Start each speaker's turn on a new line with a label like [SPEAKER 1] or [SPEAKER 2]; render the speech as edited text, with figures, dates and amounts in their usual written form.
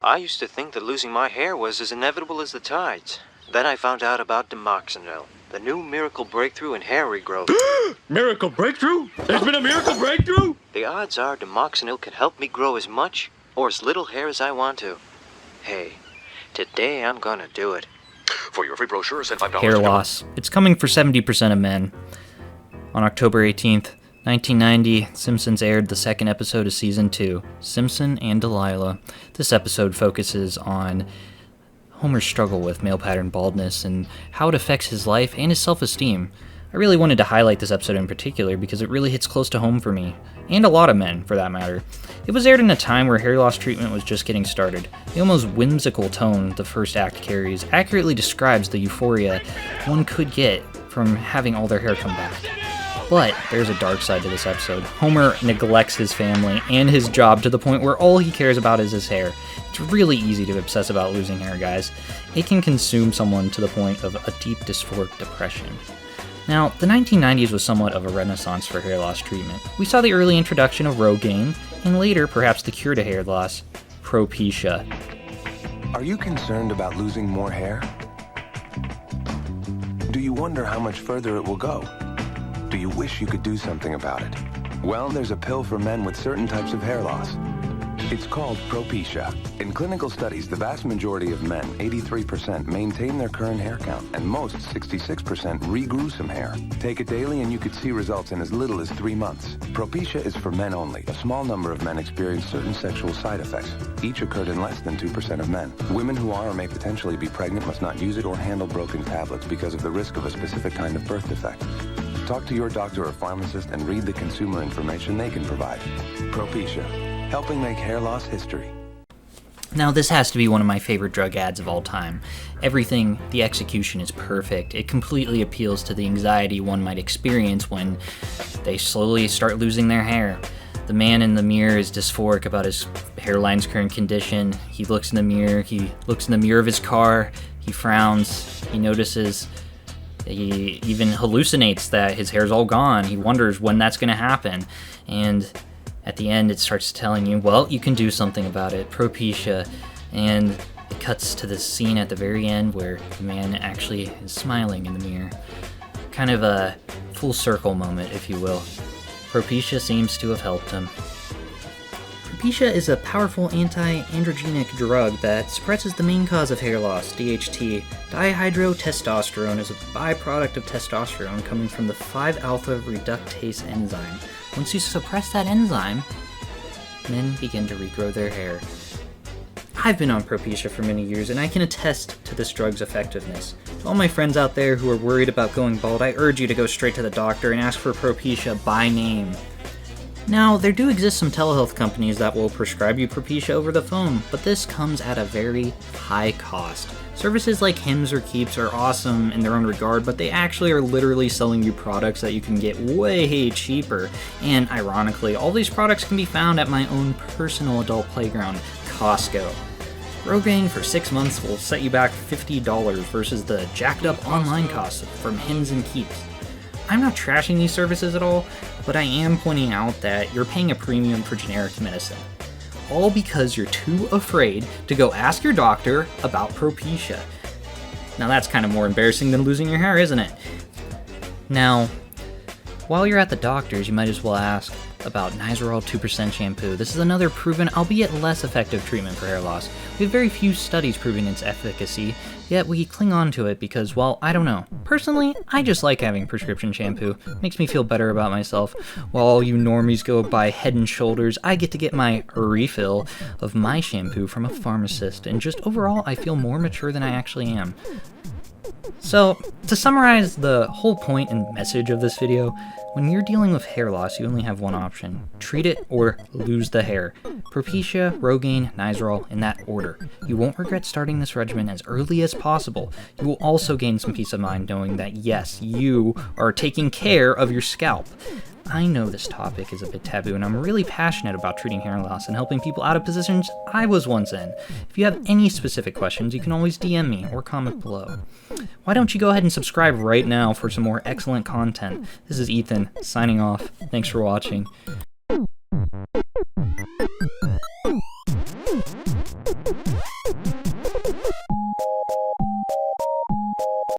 [SPEAKER 1] I used to think that losing my hair was as inevitable as the tides. Then I found out about Demoxenil, the new miracle breakthrough in hair regrowth.
[SPEAKER 2] Miracle breakthrough? There's been a miracle breakthrough?
[SPEAKER 1] The odds are Demoxenil can help me grow as much or as little hair as I want to. Hey, today I'm gonna do it.
[SPEAKER 2] For your free brochure, send $5.
[SPEAKER 3] Hair loss. It's coming for 70% of men. On October 18th, 1990, Simpsons aired the second episode of Season 2, Simpson and Delilah. This episode focuses on Homer's struggle with male pattern baldness and how it affects his life and his self-esteem. I really wanted to highlight this episode in particular because it really hits close to home for me, and a lot of men, for that matter. It was aired in a time where hair loss treatment was just getting started. The almost whimsical tone the first act carries accurately describes the euphoria one could get from having all their hair come back. But there's a dark side to this episode. Homer neglects his family and his job to the point where all he cares about is his hair. It's really easy to obsess about losing hair, guys. It can consume someone to the point of a deep dysphoric depression. Now, the 1990s was somewhat of a renaissance for hair loss treatment. We saw the early introduction of Rogaine, and later, perhaps the cure to hair loss, Propecia.
[SPEAKER 4] Are you concerned about losing more hair? Do you wonder how much further it will go? Do you wish you could do something about it? Well, there's a pill for men with certain types of hair loss. It's called Propecia. In clinical studies, the vast majority of men, 83%, maintain their current hair count, and most, 66%, regrew some hair. Take it daily and you could see results in as little as 3 months. Propecia is for men only. A small number of men experience certain sexual side effects. Each occurred in less than 2% of men. Women who are or may potentially be pregnant must not use it or handle broken tablets because of the risk of a specific kind of birth defect. Talk to your doctor or pharmacist and read the consumer information they can provide. Propecia, helping make hair loss history.
[SPEAKER 3] Now, this has to be one of my favorite drug ads of all time. Everything, the execution is perfect. It completely appeals to the anxiety one might experience when they slowly start losing their hair. The man in the mirror is dysphoric about his hairline's current condition. He looks in the mirror of his car, he frowns, he notices. He even hallucinates that his hair's all gone. He wonders when that's going to happen. And at the end, it starts telling you, well, you can do something about it, Propecia. And it cuts to this scene at the very end where the man actually is smiling in the mirror. Kind of a full circle moment, if you will. Propecia seems to have helped him. Propecia is a powerful anti-androgenic drug that suppresses the main cause of hair loss, DHT. Dihydrotestosterone is a byproduct of testosterone coming from the 5-alpha reductase enzyme. Once you suppress that enzyme, men begin to regrow their hair. I've been on Propecia for many years, and I can attest to this drug's effectiveness. To all my friends out there who are worried about going bald, I urge you to go straight to the doctor and ask for Propecia by name. Now, there do exist some telehealth companies that will prescribe you Propecia over the phone, but this comes at a very high cost. Services like Hims or Keeps are awesome in their own regard, but they actually are literally selling you products that you can get way cheaper. And ironically, all these products can be found at my own personal adult playground, Costco. Rogaine for 6 months will set you back $50 versus the jacked up online costs from Hims and Keeps. I'm not trashing these services at all, but I am pointing out that you're paying a premium for generic medicine. All because you're too afraid to go ask your doctor about Propecia. Now that's kind of more embarrassing than losing your hair, isn't it? Now, while you're at the doctor's, you might as well ask about Nizoral 2% shampoo. This is another proven, albeit less effective treatment for hair loss. We have very few studies proving its efficacy, yet we cling on to it because, well, I don't know. Personally, I just like having prescription shampoo. It makes me feel better about myself. While all you normies go buy Head and Shoulders, I get to get my refill of my shampoo from a pharmacist, and just overall, I feel more mature than I actually am. So, to summarize the whole point and message of this video, when you're dealing with hair loss, you only have one option. Treat it or lose the hair. Propecia, Rogaine, Nizoral, in that order. You won't regret starting this regimen as early as possible. You will also gain some peace of mind knowing that yes, you are taking care of your scalp. I know this topic is a bit taboo, and I'm really passionate about treating hair loss and helping people out of positions I was once in. If you have any specific questions, you can always DM me or comment below. Why don't you go ahead and subscribe right now for some more excellent content? This is Ethan, signing off. Thanks for watching. Bye.